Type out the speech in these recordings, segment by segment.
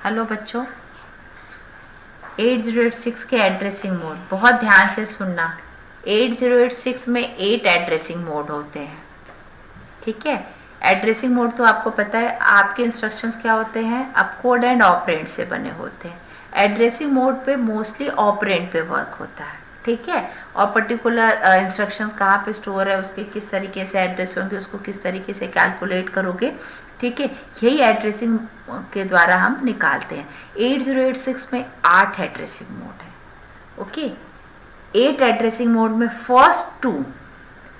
Hello बच्चों, 8086 के addressing mode बहुत ध्यान से सुनना। 8086 में 8 एड्रेसिंग मोड होते हैं। ठीक है, एड्रेसिंग मोड तो आपको पता है, आपके इंस्ट्रक्शंस क्या होते हैं, अब कोड एंड ऑपरेंड से बने होते हैं। एड्रेसिंग मोड पे मोस्टली ऑपरेंड पे वर्क होता है। ठीक है, और पर्टिकुलर इंस्ट्रक्शंस कहाँ पे स्टोर है, उसके किस तरीके से एड्रेस होंगे, उसको किस तरीके से कैलकुलेट करोगे। ठीक है, यही एड्रेसिंग के द्वारा हम निकालते हैं। 8086 में 8 एड्रेसिंग मोड है। ओके, 8 एड्रेसिंग मोड में फर्स्ट 2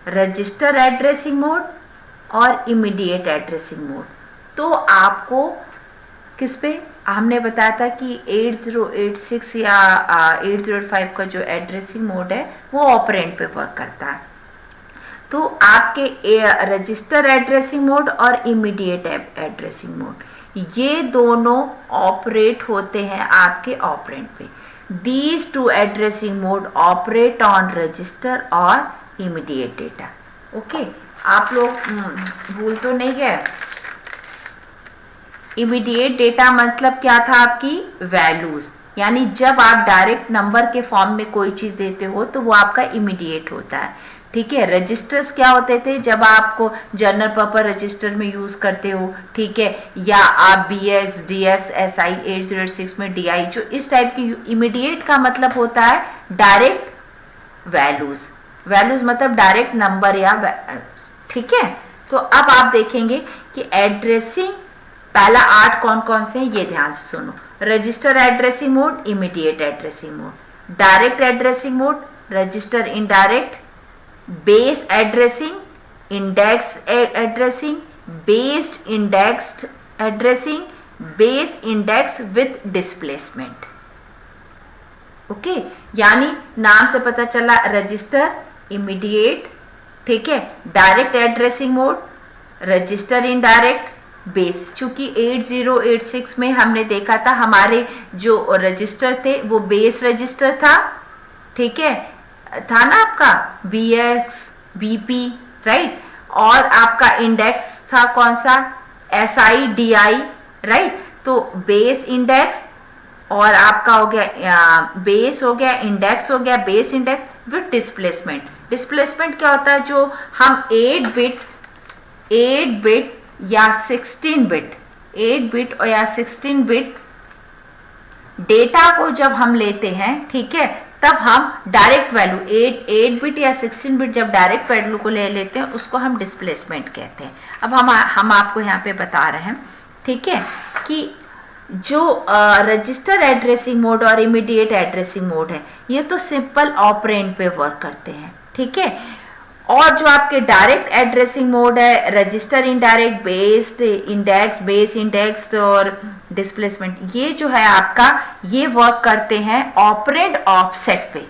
रजिस्टर एड्रेसिंग मोड और इमीडिएट एड्रेसिंग मोड। तो आपको किस पे, हमने बताया था कि 8086 या 8085 का जो एड्रेसिंग मोड है वो ऑपरेंड पे वर्क करता है। तो आपके रजिस्टर एड्रेसिंग मोड और इमीडिएट एड्रेसिंग मोड ये दोनों ऑपरेट होते हैं आपके ऑपरेंड पे। These two addressing mode operate on register और इमीडिएट डेटा। ओके, आप लोग भूल तो नहीं गए। इमीडिएट डेटा मतलब क्या था, आपकी वैल्यूज, यानी जब आप डायरेक्ट नंबर के फॉर्म में कोई चीज देते हो तो वो आपका इमीडिएट होता है। ठीक है, रजिस्टर्स क्या होते थे, जब आपको जनरल पर्पस रजिस्टर में यूज करते हो। ठीक है, या आप BX DX SI 8086 में DI, जो इस टाइप की। इमीडिएट का मतलब होता है डायरेक्ट वैल्यूज। वैल्यूज मतलब डायरेक्ट नंबर या ठीक है, तो अब आप देखेंगे कि एड्रेसिंग पहला 8 कौन कौन से हैं, ये ध्यान से सुनो। Register addressing mode, immediate addressing mode, direct addressing mode, register indirect, base addressing, index addressing, based indexed addressing, base index with displacement. Okay, यानी नाम से पता चला रजिस्टर, इमीडिएट, ठीक है, direct addressing mode, register indirect, base. चूंकि 8086 में हमने देखा था हमारे जो रजिस्टर थे वो बेस रजिस्टर था। ठीक है, था ना आपका BX BP, राइट, और आपका इंडेक्स था कौन सा, SI DI, राइट। तो बेस इंडेक्स और आपका हो गया बेस हो गया, इंडेक्स हो गया, base index with displacement. Displacement क्या होता है, जो हम 8 बिट या 16 बिट, 8 बिट और या 16 बिट डेटा को जब हम लेते हैं, ठीक है, तब हम डायरेक्ट वैल्यू 8 बिट या 16 बिट जब डायरेक्ट वैल्यू को ले लेते हैं उसको हम डिस्प्लेसमेंट कहते हैं। अब हम आपको यहाँ पे बता रहे हैं, ठीक है, कि जो रजिस्टर एड्रेसिंग मोड और इमीडिएट एड्रेसिंग मोड है ये तो सिंपल ऑपरेंड पे वर्क करते हैं। ठीक है, और जो आपके डायरेक्ट एड्रेसिंग मोड है, register indirect, based index, base indexed और डिस्प्लेसमेंट, ये जो है आपका ये वर्क करते हैं ऑपरेंड ऑफसेट पे।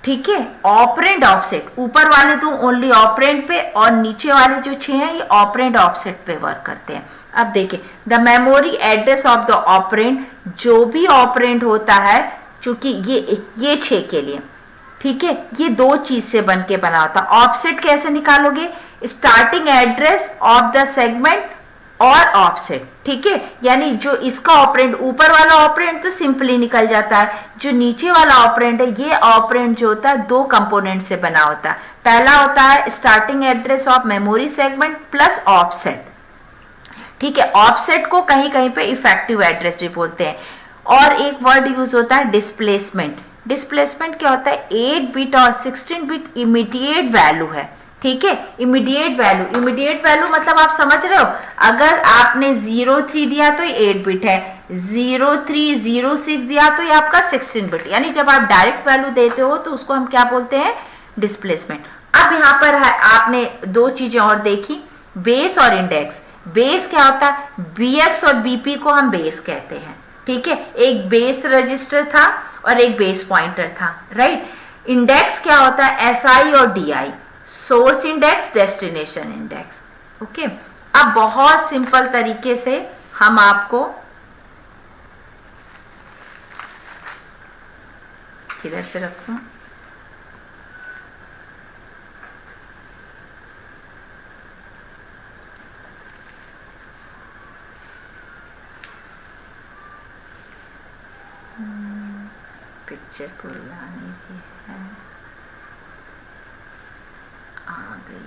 ठीक है, ऑपरेंड ऑफसेट, ऊपर वाले तो ओनली ऑपरेंड पे और नीचे वाले जो 6 हैं ये ऑपरेंड ऑफसेट पे वर्क करते हैं। अब देखिए, the memory address of the operand, जो भी ऑपरेंड होता है, चूंकि ये 6 के लिए, ठीक है, ये 2 चीज से बन के बना होता। ऑफसेट कैसे निकालोगे, starting address of the segment और ऑफसेट। ठीक है, यानी जो इसका ऑपरेंड, ऊपर वाला ऑपरेंड तो सिंपली निकल जाता है, जो नीचे वाला ऑपरेंड है ये ऑपरेंड जो होता है 2 कंपोनेंट से बना होता है। पहला होता है starting address of memory segment plus offset. ठीक है, ऑफसेट को कहीं कहीं पे इफेक्टिव एड्रेस भी बोलते हैं। और एक वर्ड यूज होता है डिस्प्लेसमेंट। डिस्प्लेसमेंट क्या होता है, 8 बिट और 16 बिट इमीडिएट वैल्यू है। ठीक है, इमीडिएट वैल्यू, इमीडिएट वैल्यू मतलब आप समझ रहे हो, अगर आपने 03 दिया तो ये 8 बिट है, 0306 दिया तो ये आपका 16 बिट, यानी जब आप डायरेक्ट वैल्यू देते हो तो उसको हम क्या बोलते हैं, डिस्प्लेसमेंट। अब यहाँ पर है, आपने 2 चीजें और देखी, बेस और इंडेक्स। बेस क्या होता है, BX और BP को हम बेस कहते हैं। ठीक है, एक बेस रजिस्टर था और एक बेस पॉइंटर था, राइट। इंडेक्स क्या होता है, SI और DI, source index, destination index. Okay, अब बहुत सिंपल तरीके से हम आपको, किधर से रखूं, पिक्चर पुरानी भी है, आ गई।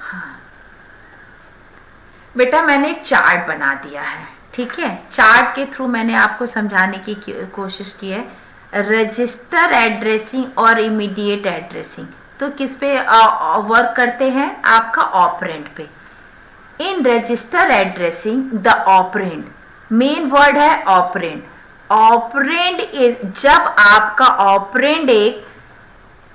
हाँ बेटा, मैंने एक चार्ट बना दिया है, ठीक है। चार्ट के थ्रू मैंने आपको समझाने की कोशिश की है रजिस्टर एड्रेसिंग और इमीडिएट एड्रेसिंग। तो किस पे वर्क करते हैं? आपका ऑपरेंड पे। In register addressing the operand, main word है ऑपरेंड। ऑपरेंड जब आपका ऑपरेंड एक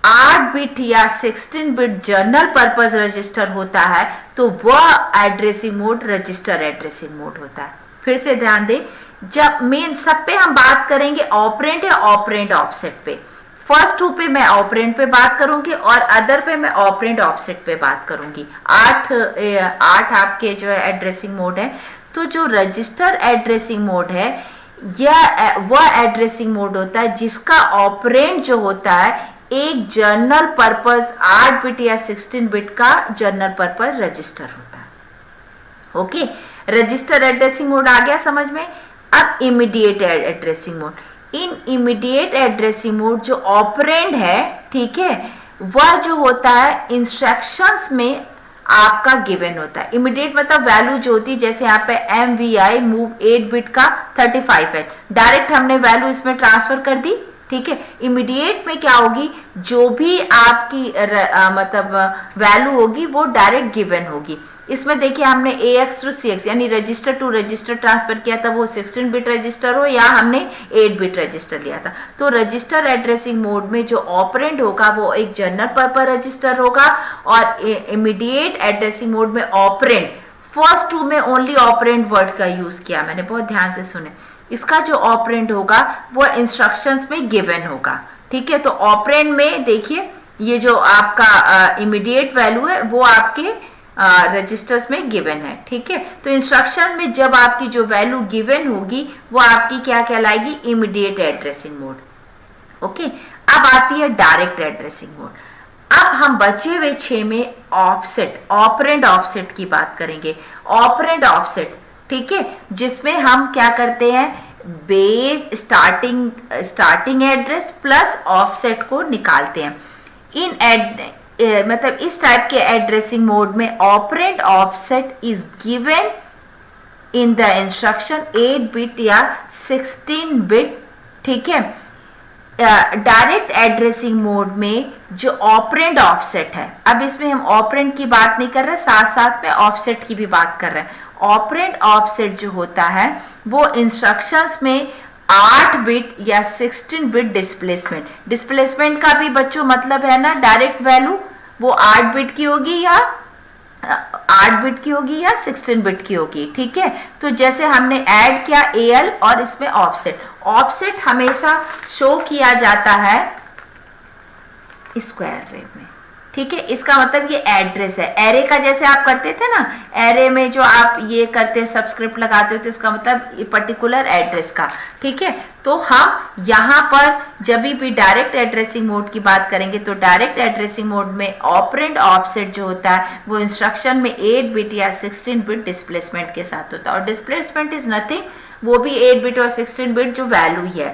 8 बिट या 16 बिट जनरल पर्पस रजिस्टर होता है तो वह addressing mode register addressing mode होता है। फिर से ध्यान दें, जब मेन सब पे हम बात करेंगे ऑपरेंड या ऑपरेंड ऑफसेट पे। फर्स्ट 2 पे मैं ऑपरेंड पे बात करूंगी और अदर पे मैं ऑपरेंड ऑफसेट पे बात करूंगी। 8 आपके जो है एड्रेसिंग मोड है। तो जो रजिस्टर एड्रेसिंग मोड है यह वह एड्रेसिंग मोड होता है जिसका ऑपरेंड जो होता है एक जनरल पर्पस 8 बिट या 16 बिट का जनरल पर्पस रजिस्टर होता है। ओके, रजिस्टर एड्रेसिंग मोड आ गया समझ में। अब इमीडिएट एड्रेसिंग मोड। इन इमीडिएट एड्रेसिंग मोड जो ऑपरेंड है, ठीक है, वह जो होता है इंस्ट्रक्शंस में आपका गिवन होता है। इमीडिएट मतलब वैल्यू जो होती है, जैसे यहाँ पे MVI मूव 8 बिट का 35 है, डायरेक्ट हमने वैल्यू इसमें ट्रांसफर कर दी, ठीक है। इमीडिएट में क्या होगी, जो भी आपकी मतलब वैल्यू होगी वो डायरेक्ट गिवन होगी। इसमें देखिए हमने AX टू CX यानी रजिस्टर टू रजिस्टर ट्रांसफर किया था, वो 16 बिट रजिस्टर हो या हमने 8 बिट रजिस्टर लिया था। तो रजिस्टर एड्रेसिंग मोड में जो ऑपरेंड होगा वो एक जनरल पर्पस रजिस्टर होगा और इमीडिएट एड्रेसिंग मोड में ऑपरेंड, फर्स्ट 2 में ओनली ऑपरेंड वर्ड का यूज किया मैंने, बहुत ध्यान से सुने। इसका जो ऑपरेंड होगा वो इंस्ट्रक्शंस में गिवन होगा, ठीक है। तो ऑपरेंड में देखिए ये जो आपका इमीडिएट वैल्यू है वो आपके रजिस्टर्स में गिवन है, ठीक है। तो इंस्ट्रक्शन में जब आपकी जो वैल्यू गिवन होगी वो आपकी क्या कहलाएगी, इमीडिएट एड्रेसिंग मोड। ओके, अब आती है डायरेक्ट एड्रेसिंग मोड। अब हम बचे हुए 6 में ऑफसेट, ऑपरेंड ऑफसेट की बात करेंगे। ऑपरेंड ऑफसेट, ठीक है, जिसमें हम क्या करते हैं, base starting address plus offset को निकालते हैं। मतलब इस टाइप के एड्रेसिंग मोड में operand offset is given in the instruction 8 bit या 16 बिट, ठीक है। डायरेक्ट एड्रेसिंग मोड में जो ऑपरेंड ऑफसेट है, अब इसमें हम ऑपरेंड की बात नहीं कर रहे, साथ साथ में ऑफसेट की भी बात कर रहे हैं। ऑपरेंड ऑफसेट जो होता है वो इंस्ट्रक्शंस में 8 बिट या 16 बिट डिस्प्लेसमेंट का भी बच्चों मतलब है ना, डायरेक्ट वैल्यू वो 8 बिट की होगी या 16 बिट की होगी, ठीक है। तो जैसे हमने ऐड किया AL और इसमें ऑफसेट हमेशा शो किया जाता है स्क्वायर वेव में, ठीक है। इसका मतलब ये एड्रेस है, एरे का जैसे आप करते थे ना, एरे में जो आप ये करते हो सबस्क्रिप्ट लगाते हो तो इसका मतलब पर्टिकुलर एड्रेस का, ठीक है। तो हम यहाँ पर जब भी डायरेक्ट एड्रेसिंग मोड की बात करेंगे तो डायरेक्ट एड्रेसिंग मोड में ऑपरेंड ऑफसेट जो होता है वो इंस्ट्रक्शन में 8 बिट या 16 बिट डिस्प्लेसमेंट के साथ होता है। और डिस्प्लेसमेंट इज नथिंग, वो भी 8 बिट और 16 बिट जो वैल्यू ही है,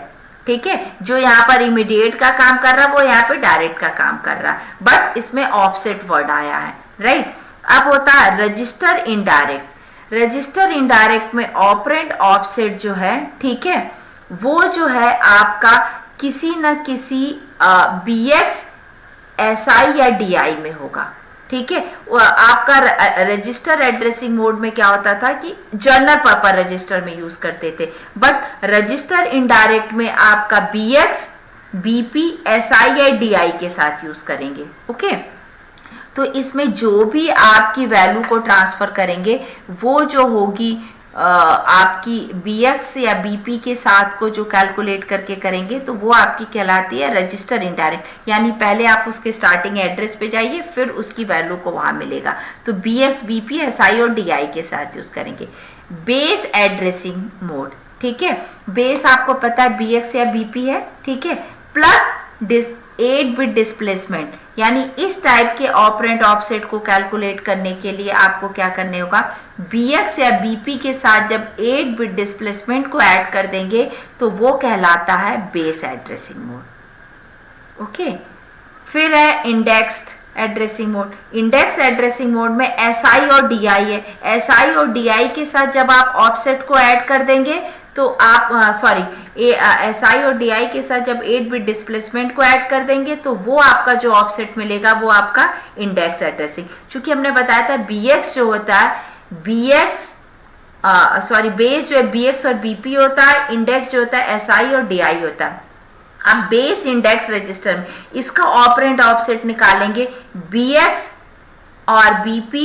ठीक है। जो यहाँ पर इमीडिएट का काम कर रहा है वो यहाँ पे डायरेक्ट का काम कर रहा है, बट इसमें ऑफसेट वर्ड आया है, राइट। अब होता है रजिस्टर इनडायरेक्ट। रजिस्टर इनडायरेक्ट में ऑपरेंड ऑफसेट जो है, ठीक है, वो जो है आपका किसी न किसी BX SI या DI में होगा, ठीक है। आपका रजिस्टर एड्रेसिंग मोड में क्या होता था कि जनरल पर्पस रजिस्टर में यूज करते थे, बट रजिस्टर इनडायरेक्ट में आपका BX BP SI या DI के साथ यूज करेंगे, ओके। तो इसमें जो भी आपकी वैल्यू को ट्रांसफर करेंगे वो जो होगी आपकी BX या BP के साथ को जो कैलकुलेट करके करेंगे तो वो आपकी कहलाती है रजिस्टर इनडायरेक्ट। यानी पहले आप उसके स्टार्टिंग एड्रेस पे जाइए फिर उसकी वैल्यू को वहां मिलेगा। तो BX BP SI और DI के साथ यूज करेंगे। बेस एड्रेसिंग मोड, ठीक है, बेस आपको पता है BX या BP है, ठीक है, प्लस 8 बिट डिस्प्लेसमेंट, यानी इस टाइप के ऑपरेंड ऑफसेट को कैलकुलेट करने के लिए आपको क्या करने होगा, BX या BP के साथ जब 8 बिट डिस्प्लेसमेंट को ऐड कर देंगे तो वो कहलाता है बेस एड्रेसिंग मोड। ओके, फिर है indexed addressing mode. Index addressing mode में SI और DI है। SI और DI के साथ जब आप ऑफसेट को ऐड कर देंगे तो आप SI और DI के साथ जब 8 बिट डिस्प्लेसमेंट को ऐड कर देंगे तो वो आपका जो ऑफसेट मिलेगा वो आपका इंडेक्स एड्रेसिंग। चूंकि हमने बताया था BX जो होता है, बेस जो है BX और BP होता है, इंडेक्स जो होता है SI और DI होता है। अब बेस इंडेक्स रजिस्टर में इसका ऑपरेंड ऑफसेट निकालेंगे BX और BP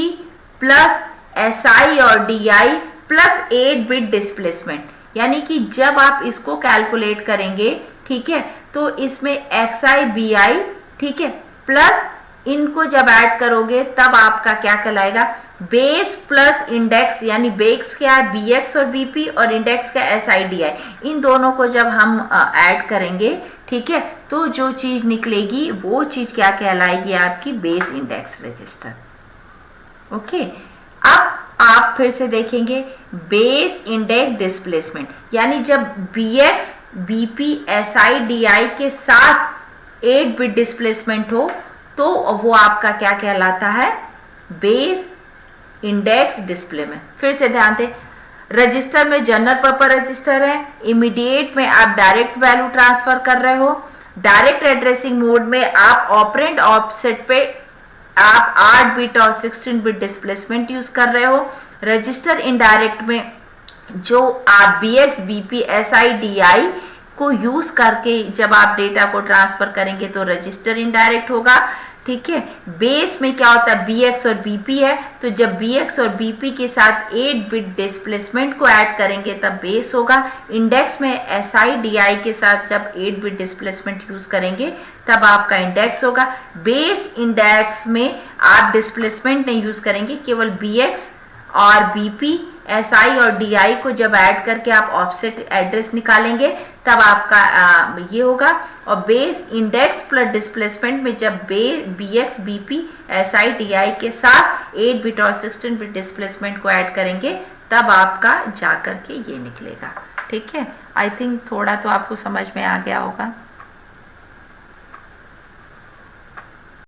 प्लस SI और DI प्लस 8 बिट डिस्प्लेसमेंट, यानी कि जब आप इसको कैलकुलेट करेंगे, ठीक है, तो इसमें XI BI, ठीक है, प्लस इनको जब ऐड करोगे तब आपका क्या कहलाएगा, बेस प्लस इंडेक्स, यानी बेस क्या है BX और BP और इंडेक्स का SI DI, इन दोनों को जब हम ऐड करेंगे, ठीक है, तो जो चीज निकलेगी वो चीज क्या कहलाएगी, आपकी बेस इंडेक्स रजिस्टर। ओके, अब आप फिर से देखेंगे बेस इंडेक्स डिस्प्लेसमेंट, यानी जब BX BP SI DI के साथ 8 बिट डिस्प्लेसमेंट हो तो वो आपका क्या कहलाता है, बेस इंडेक्स डिस्प्लेसमेंट। फिर से ध्यान दें, रजिस्टर में जनरल पर्पस रजिस्टर है, इमीडिएट में आप डायरेक्ट वैल्यू ट्रांसफर कर रहे हो, डायरेक्ट एड्रेसिंग मोड में आप ऑपरेंड ऑफसेट पे आप 8 बिट और 16 बिट डिस्प्लेसमेंट यूज कर रहे हो। रजिस्टर इनडायरेक्ट में जो आप BX BP SI DI को यूज करके जब आप डेटा को ट्रांसफर करेंगे तो रजिस्टर इनडायरेक्ट होगा, ठीक है। बेस में क्या होता है, BX और BP है, तो जब BX और BP के साथ 8 बिट डिस्प्लेसमेंट को ऐड करेंगे तब बेस होगा। इंडेक्स में SI DI के साथ जब 8 बिट डिस्प्लेसमेंट यूज करेंगे तब आपका इंडेक्स होगा। बेस इंडेक्स में आप डिस्प्लेसमेंट नहीं यूज करेंगे, केवल BX और BP SI और DI को जब ऐड करके आप ऑफसेट एड्रेस निकालेंगे तब आपका ये होगा। और बेस इंडेक्स प्लस डिस्प्लेसमेंट में जब BX BP SI DI के साथ 8 बिट और 16 बिट डिस्प्लेसमेंट को ऐड करेंगे तब आपका जा करके ये निकलेगा, ठीक है। आई थिंक थोड़ा तो आपको समझ में आ गया होगा।